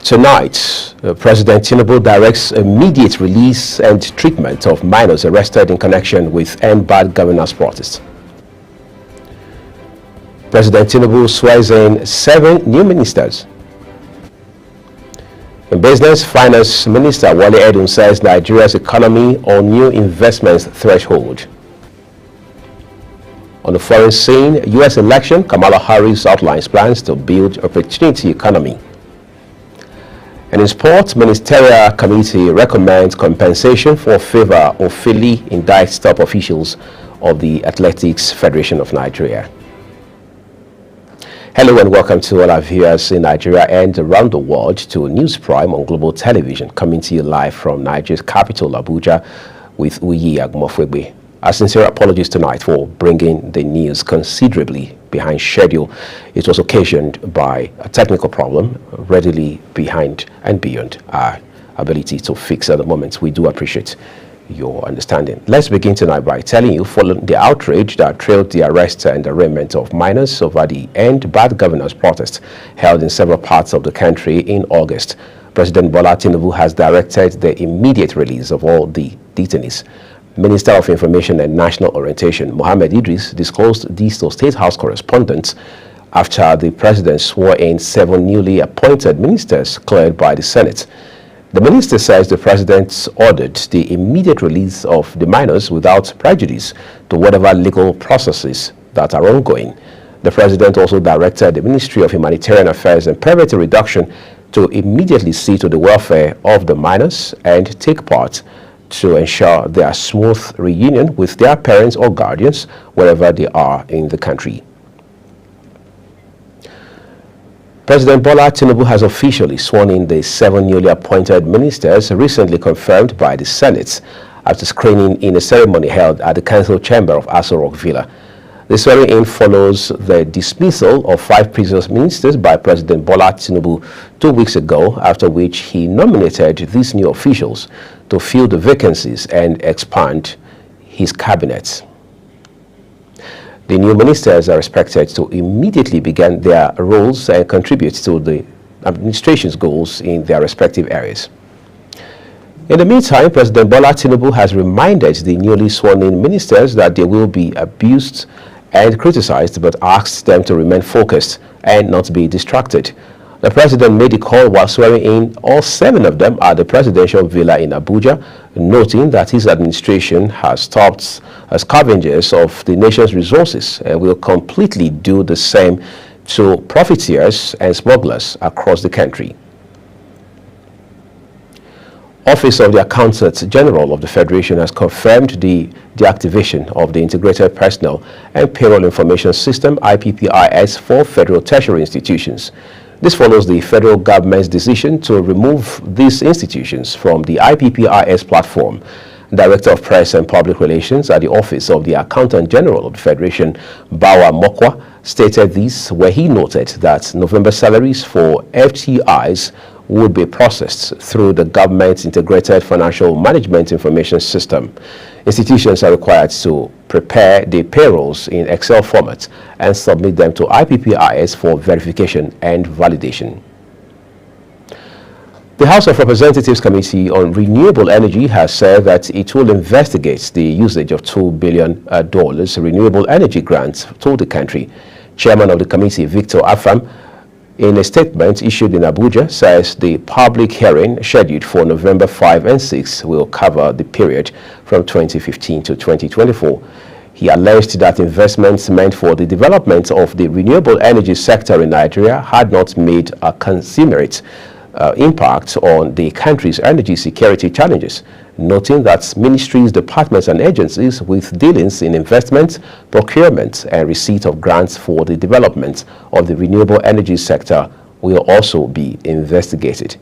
Tonight, President Tinubu directs immediate release and treatment of minors arrested in connection with End Bad Governance protests. President Tinubu swears in 7 new ministers. In business, Finance Minister Wale Edun says Nigeria's economy on new investments threshold. On the foreign scene, U.S. election, Kamala Harris outlines plans to build opportunity economy. And in sports, Ministerial Committee recommends compensation for favor of fairly indicted top officials of the Athletics Federation of Nigeria. Hello and welcome to all our viewers in Nigeria and around the world to News Prime on Global Television, coming to you live from Nigeria's capital, Abuja, with Uyi Agmofwegbe. Our sincere apologies tonight for bringing the news considerably behind schedule. It was occasioned by a technical problem readily behind and beyond our ability to fix at the moment. We do appreciate your understanding. Let's begin tonight by telling you, following the outrage that trailed the arrest and arraignment of minors over the End Bad Governance protest held in several parts of the country in August, President Bola Tinubu has directed the immediate release of all the detainees. Minister of Information and National Orientation, Mohammed Idris, disclosed these to State House correspondents after the president swore in 7 newly appointed ministers cleared by the Senate. The minister says the president ordered the immediate release of the minors without prejudice to whatever legal processes that are ongoing. The president also directed the Ministry of Humanitarian Affairs and Poverty Reduction to immediately see to the welfare of the minors and take part to ensure their smooth reunion with their parents or guardians wherever they are in the country. President Bola Tinubu has officially sworn in the 7 newly appointed ministers recently confirmed by the Senate after screening in a ceremony held at the Council Chamber of Aso Rock Villa. The swearing-in follows the dismissal of 5 previous ministers by President Bola Tinubu 2 weeks ago, after which he nominated these new officials to fill the vacancies and expand his cabinet. The new ministers are expected to immediately begin their roles and contribute to the administration's goals in their respective areas. In the meantime, President Bola Tinubu has reminded the newly sworn-in ministers that they will be abused and criticized, but asked them to remain focused and not be distracted. The president made the call while swearing in all 7 of them at the presidential villa in Abuja, noting that his administration has stopped scavengers of the nation's resources and will completely do the same to profiteers and smugglers across the country. Office of the Accountant General of the Federation has confirmed the deactivation of the Integrated Personnel and Payroll Information System (IPPIS) for federal tertiary institutions. This follows the federal government's decision to remove these institutions from the IPPIS platform. Director of Press and Public Relations at the Office of the Accountant General of the Federation, Bawa Mokwa, stated this, where he noted that November salaries for FTIs would be processed through the government's Integrated Financial Management Information System. Institutions are required to prepare the payrolls in Excel format and submit them to IPPIS for verification and validation. The House of Representatives Committee on Renewable Energy has said that it will investigate the usage of $2 billion renewable energy grants to the country. Chairman of the committee, Victor Afam, in a statement issued in Abuja, says the public hearing scheduled for November 5 and 6 will cover the period from 2015 to 2024. He alleged that investments meant for the development of the renewable energy sector in Nigeria had not made a commensurate impact on the country's energy security challenges, noting that ministries, departments, and agencies with dealings in investment, procurement, and receipt of grants for the development of the renewable energy sector will also be investigated.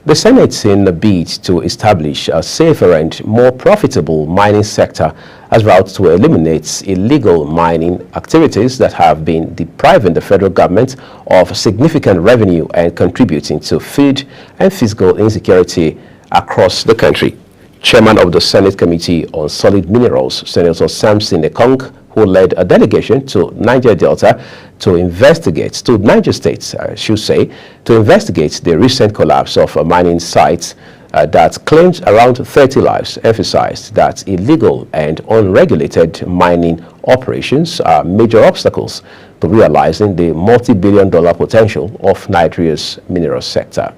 The Senate, in a bid to establish a safer and more profitable mining sector, has vowed to eliminate illegal mining activities that have been depriving the federal government of significant revenue and contributing to food and physical insecurity across the country. Chairman of the Senate Committee on Solid Minerals, Senator Samson Ekong, who led a delegation to Niger Delta to investigate, to Niger State, I should say, to investigate the recent collapse of a mining site that claimed around 30 lives, emphasized that illegal and unregulated mining operations are major obstacles to realizing the multi-billion-dollar potential of Nigeria's mineral sector.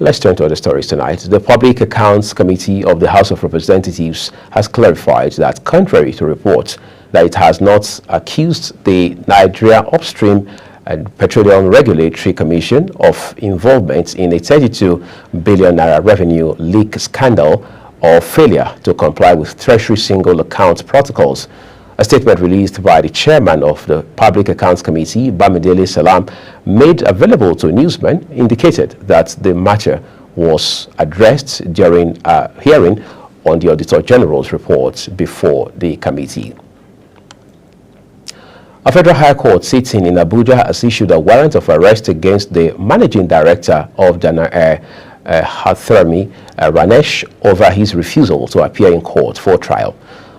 Let's turn to other stories tonight. The Public Accounts Committee of the House of Representatives has clarified that, contrary to reports that it has not accused the Nigeria Upstream and Petroleum Regulatory Commission of involvement in a 32 billion naira revenue leak scandal or failure to comply with Treasury single account protocols. A statement released by the chairman of the Public Accounts Committee, Bamidele Salam, made available to newsmen, indicated that the matter was addressed during a hearing on the Auditor General's report before the committee. A federal high court sitting in Abuja has issued a warrant of arrest against the managing director of Dana Air, Hathrami Ranesh, over his refusal to appear in court for trial.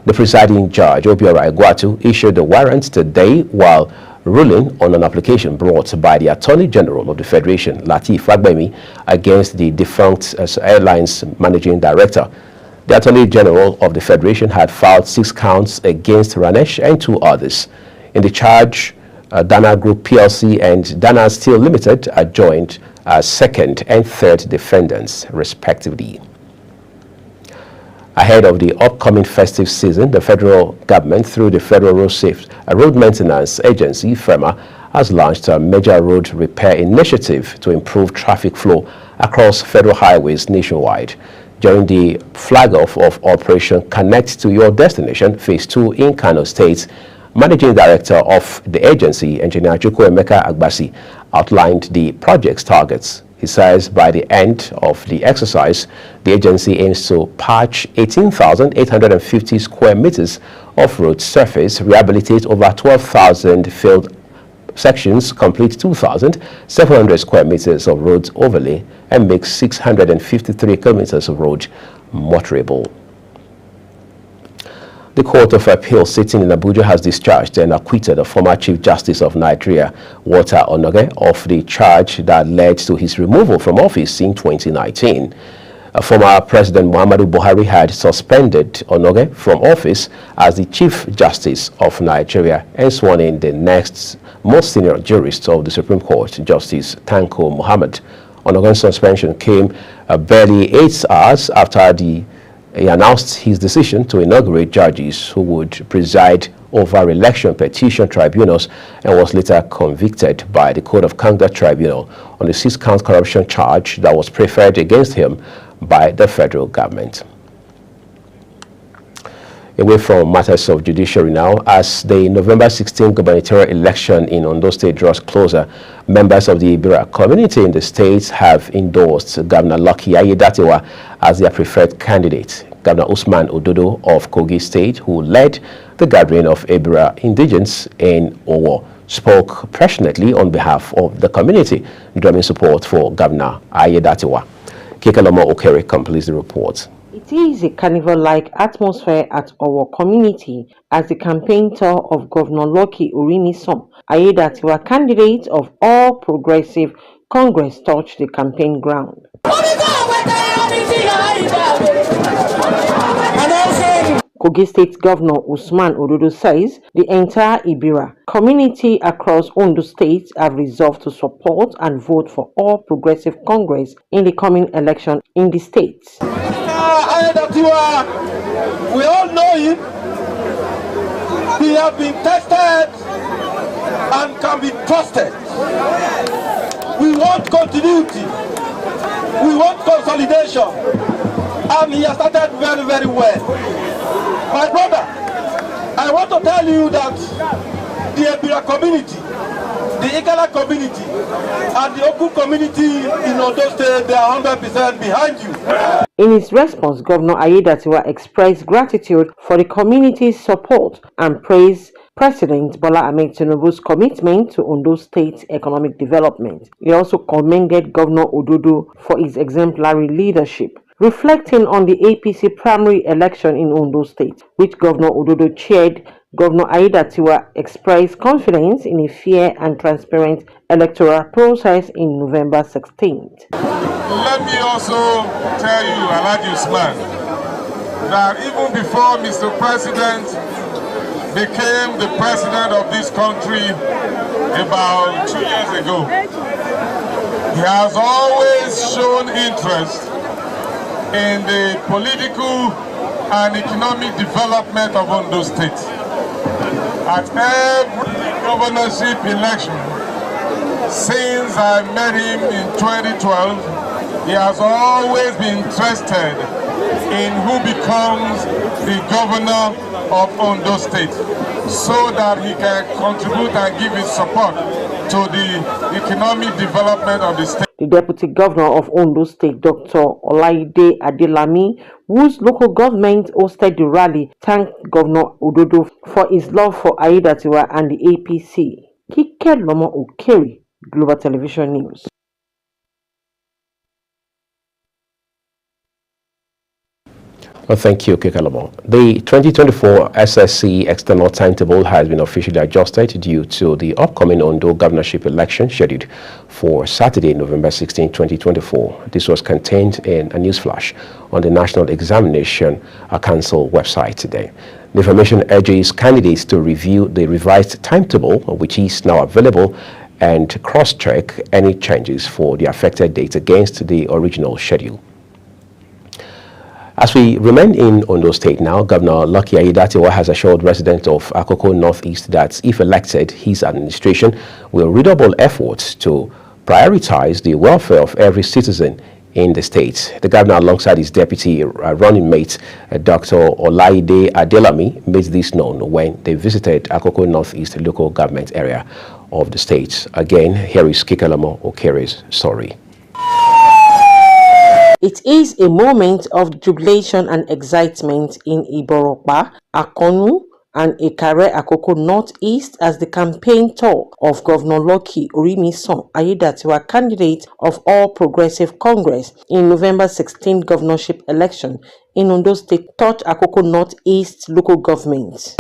The presiding judge, Obiora Egwatu, issued the warrant today while ruling on an application brought by the Attorney General of the Federation, Lateef Fagbemi, against the defunct airline's managing director. The Attorney General of the Federation had filed 6 counts against Ranesh and 2 others. In the charge, Dana Group PLC and Dana Steel Limited are joined as second and third defendants, respectively. Ahead of the upcoming festive season, the federal government, through the Federal Road Maintenance Agency, FEMA, has launched a major road repair initiative to improve traffic flow across federal highways nationwide. During the flag-off of Operation Connect to Your Destination, Phase 2 in Kano State, Managing Director of the agency, Engineer Chukwuemeka Agbasi, outlined the project's targets. He says by the end of the exercise, the agency aims to patch 18,850 square meters of road surface, rehabilitate over 12,000 failed sections, complete 2,700 square meters of road overlay, and make 653 kilometers of road motorable. The Court of Appeal sitting in Abuja has discharged and acquitted the former Chief Justice of Nigeria, Walter Onoge, of the charge that led to his removal from office in 2019. Former President Muhammadu Buhari had suspended Onoge from office as the Chief Justice of Nigeria and sworn in the next most senior jurist of the Supreme Court, Justice Tanko Muhammad. Onoge's suspension came barely 8 hours after he announced his decision to inaugurate judges who would preside over election petition tribunals, and was later convicted by the Code of Conduct Tribunal on the 6-count corruption charge that was preferred against him by the federal government. Away from matters of judiciary now, as the November 16 gubernatorial election in Ondo State draws closer, members of the Ibira community in the state have endorsed Governor Lucky Aiyedatiwa as their preferred candidate. Governor Usman Ododo of Kogi State, who led the gathering of Ibira indigents in Owo, spoke passionately on behalf of the community, drumming support for Governor Aiyedatiwa. Kekelomo Okere completes the report. It is a carnival-like atmosphere at our community as the campaign tour of Governor Lucky Orimisan Aiyedatiwa, candidate of All Progressive Congress, touched the campaign ground. Kogi State Governor Usman Ododo says the entire Ibira community across Ondo State have resolved to support and vote for All Progressive Congress in the coming election in the state. We all know him. He has been tested and can be trusted. We want continuity. We want consolidation. And he has started very, very well. My brother, I want to tell you that the Ibira community, the Igala community, and the Oku community in Ondo State, they are 100% behind you. In his response, Governor Aiyedatiwa expressed gratitude for the community's support and praised President Bola Ahmed Tinubu's commitment to Ondo State economic development. He also commended Governor Ododo for his exemplary leadership. reflecting on the APC primary election in Ondo State, which Governor Ododo chaired. Governor Aiyedatiwa expressed confidence in a fair and transparent electoral process in November 16th. Let me also tell you, Alhaji Usman, that even before Mr. President became the president of this country about 2 years ago, he has always shown interest in the political and economic development of Ondo State. At every governorship election since I met him in 2012, he has always been interested in who becomes the governor of Ondo State, so that he can contribute and give his support to the economic development of the state. The Deputy Governor of Ondo State, Dr. Olaide Adelami, whose local government hosted the rally, thanked Governor Ododo for his love for Aiyedatiwa and the APC. Kike Lomo Okeri, Global Television News. Well, thank you, Kekalamo. The 2024 SSC external timetable has been officially adjusted due to the upcoming Ondo governorship election scheduled for Saturday, November 16, 2024. This was contained in a news flash on the National Examination Council website today. The information urges candidates to review the revised timetable, which is now available, and cross-check any changes for the affected dates against the original schedule. As we remain in Ondo State now, Governor Lucky Aiyedatiwa has assured residents of Akoko Northeast that if elected, his administration will redouble efforts to prioritize the welfare of every citizen in the state. The governor, alongside his deputy running mate, Dr. Olaide Adelami, made this known when they visited Akoko Northeast local government area of the state. Again, here is Kikalamo Okeri's story. It is a moment of jubilation and excitement in Iborokpa, Akonu, and Ikare Akoko Northeast as the campaign tour of Governor Lucky Orimisan Aiyedatiwa, candidate of All Progressive Congress in November 16 governorship election in Ondo State, touched Akoko Northeast local government.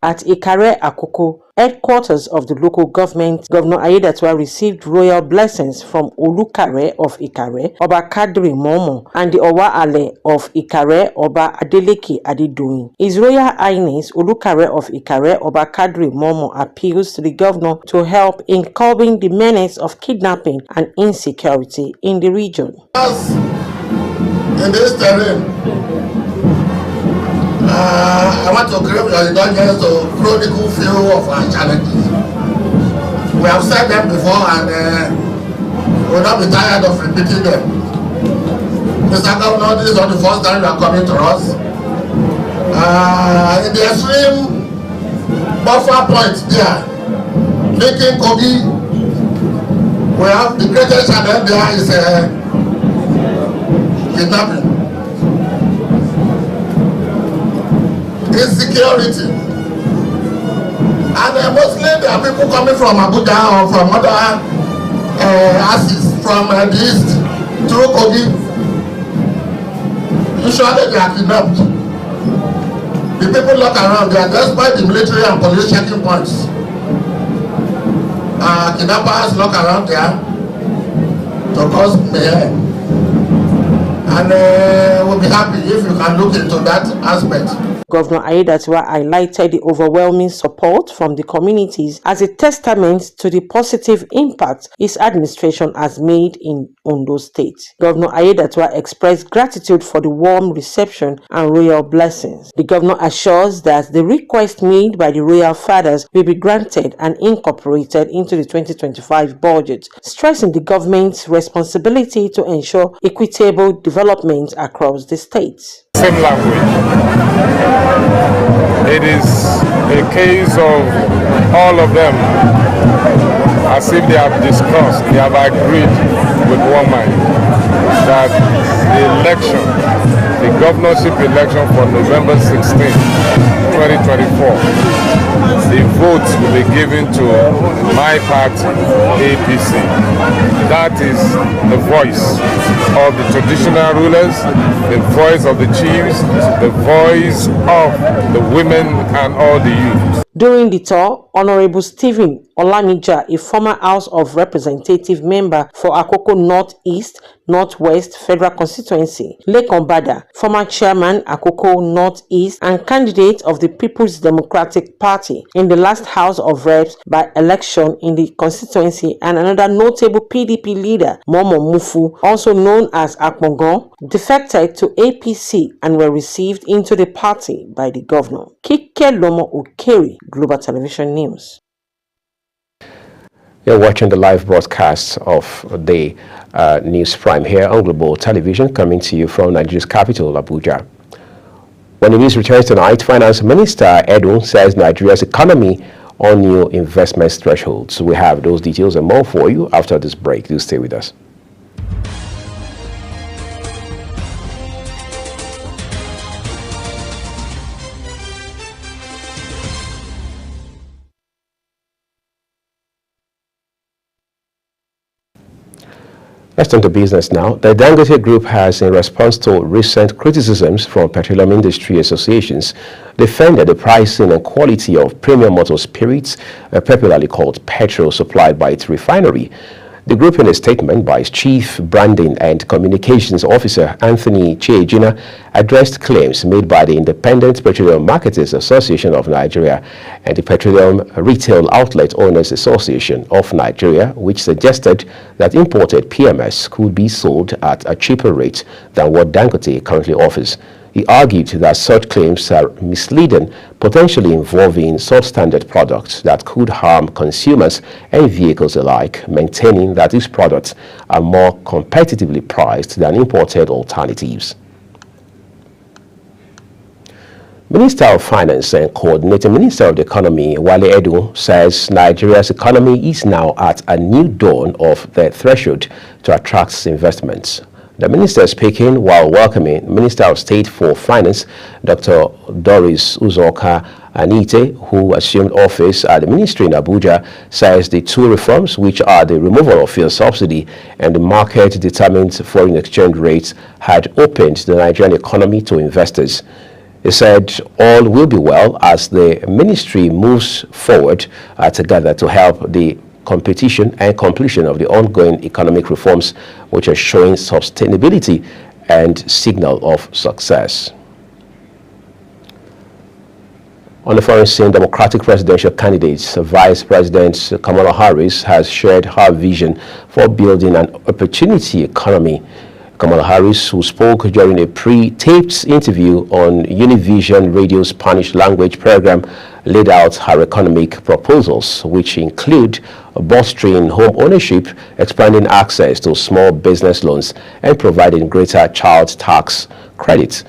At Ikare Akoko, headquarters of the local government, Governor Aiyedatiwa received royal blessings from Olukare of Ikare, Oba Kadri Momo, and the Owa Ale of Ikare, Oba Adeleke Adedoyin. His Royal Highness Olukare of Ikare, Oba Kadri Momo, appeals to the governor to help in curbing the menace of kidnapping and insecurity in the region. In this terrain, I want to crave your indulgence to chronicle few of our challenges. We have said them before and we will not be tired of repeating them. Mr. Governor, this is not the first time you are coming to us. In the extreme buffer point there, making Kogi, we have the greatest challenge there is kidnapping. Insecurity, and mostly there are people coming from Abuja or from other axes from the east through Kogi. Usually they are kidnapped. The people look around, they are just by the military and police checking points. Kidnappers look around there to cause mayhem, and we'll be happy if you can look into that aspect. Governor Aiyedatiwa highlighted the overwhelming support from the communities as a testament to the positive impact his administration has made in Ondo State. Governor Aiyedatiwa expressed gratitude for the warm reception and royal blessings. The governor assures that the request made by the royal fathers will be granted and incorporated into the 2025 budget, stressing the government's responsibility to ensure equitable development across the state. Same language. It is a case of all of them, as if they have discussed, they have agreed with one mind that the election the governorship election for November 16, 2024, the votes will be given to my party, APC. That is the voice of the traditional rulers, the voice of the chiefs, the voice of the women and all the youth. During the tour, Honorable Stephen Olamija, a former House of Representative member for Akoko North-East, North-West Federal Constituency, Lekan Bada, former chairman Akoko North-East and candidate of the People's Democratic Party in the last House of Reps by election in the constituency, and another notable PDP leader, Momo Mufu, also known as Akmongon, defected to APC and were received into the party by the governor. Kike Lomo Okeri, Global Television News. You're watching the live broadcast of the News Prime here on Global Television, coming to you from Nigeria's capital, Abuja. When the news returns tonight, Finance Minister Edun says Nigeria's economy on new investment thresholds. We have those details and more for you after this break. Do stay with us. Let's turn to business now. The Dangote Group has, in response to recent criticisms from petroleum industry associations, defended the pricing and quality of premium motor spirits, popularly called petrol, supplied by its refinery. The group, in a statement by its Chief Branding and Communications Officer, Anthony Chiejina, addressed claims made by the Independent Petroleum Marketers Association of Nigeria and the Petroleum Retail Outlet Owners Association of Nigeria, which suggested that imported PMS could be sold at a cheaper rate than what Dangote currently offers. He argued that such claims are misleading, potentially involving substandard products that could harm consumers and vehicles alike, maintaining that these products are more competitively priced than imported alternatives. Minister of Finance and Coordinating Minister of the Economy, Wale Edun, says Nigeria's economy is now at a new dawn of the threshold to attract investments. The minister, speaking while welcoming Minister of State for Finance, Dr. Doris Uzoka Anite, who assumed office at the ministry in Abuja, says the two reforms, which are the removal of fuel subsidy and the market-determined foreign exchange rates, had opened the Nigerian economy to investors. He said all will be well as the ministry moves forward together to help the competition and completion of the ongoing economic reforms, which are showing sustainability and signal of success. On the foreign scene, Democratic presidential candidates, Vice President Kamala Harris has shared her vision for building an opportunity economy. Kamala Harris, who spoke during a pre-taped interview on Univision Radio's Spanish language program, laid out her economic proposals, which include bolstering home ownership, expanding access to small business loans, and providing greater child tax credits.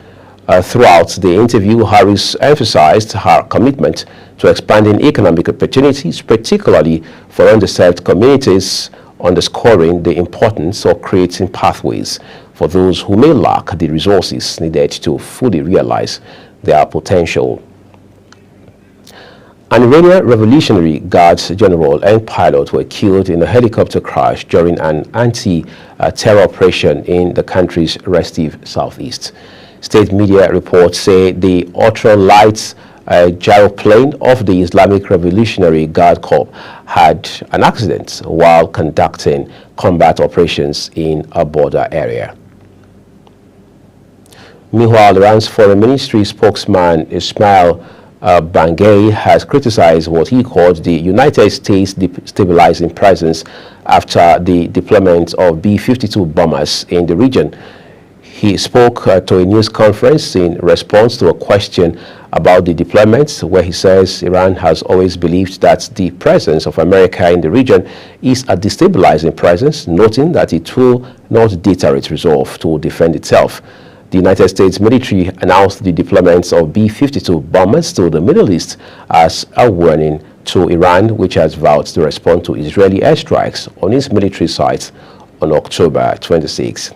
Throughout the interview, Harris emphasized her commitment to expanding economic opportunities, particularly for underserved communities, underscoring the importance of creating pathways for those who may lack the resources needed to fully realize their potential. An Iranian Revolutionary Guards general and pilot were killed in a helicopter crash during an anti-terror operation in the country's restive southeast. State media reports say the ultralight gyroplane of the Islamic Revolutionary Guard Corps had an accident while conducting combat operations in a border area. Meanwhile, Iran's Foreign Ministry spokesman Ismail Bangay has criticized what he called the United States destabilizing presence after the deployment of B-52 bombers in the region. He spoke to a news conference in response to a question about the deployments, where he says Iran has always believed that the presence of America in the region is a destabilizing presence, noting that it will not deter its resolve to defend itself. The United States military announced the deployments of B-52 bombers to the Middle East as a warning to Iran, which has vowed to respond to Israeli airstrikes on its military sites on October 26.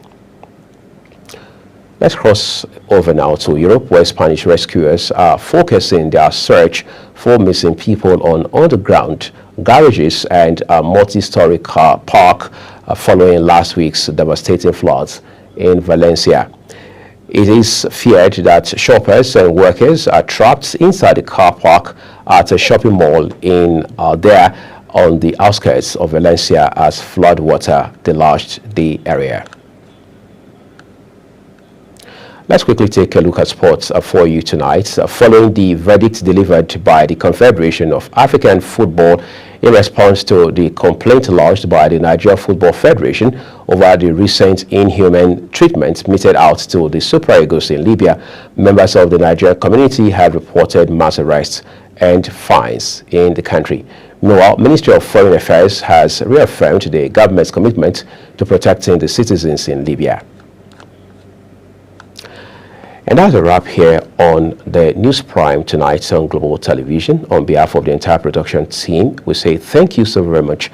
Let's cross over now to Europe, where Spanish rescuers are focusing their search for missing people on underground garages and a multi-story car park following last week's devastating floods in Valencia. It is feared that shoppers and workers are trapped inside the car park at a shopping mall in there on the outskirts of Valencia as floodwater deluged the area. Let's quickly take a look at sports for you tonight. Following the verdict delivered by the Confederation of African Football in response to the complaint lodged by the Nigeria Football Federation over the recent inhuman treatment meted out to the Super Eagles in Libya, members of the Nigerian community have reported mass arrests and fines in the country. Meanwhile, Ministry of Foreign Affairs has reaffirmed the government's commitment to protecting the citizens in Libya. And that's a wrap here on the News Prime tonight on Global Television. On behalf of the entire production team, we say thank you so very much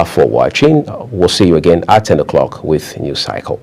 for watching. We'll see you again at 10 o'clock with News Cycle.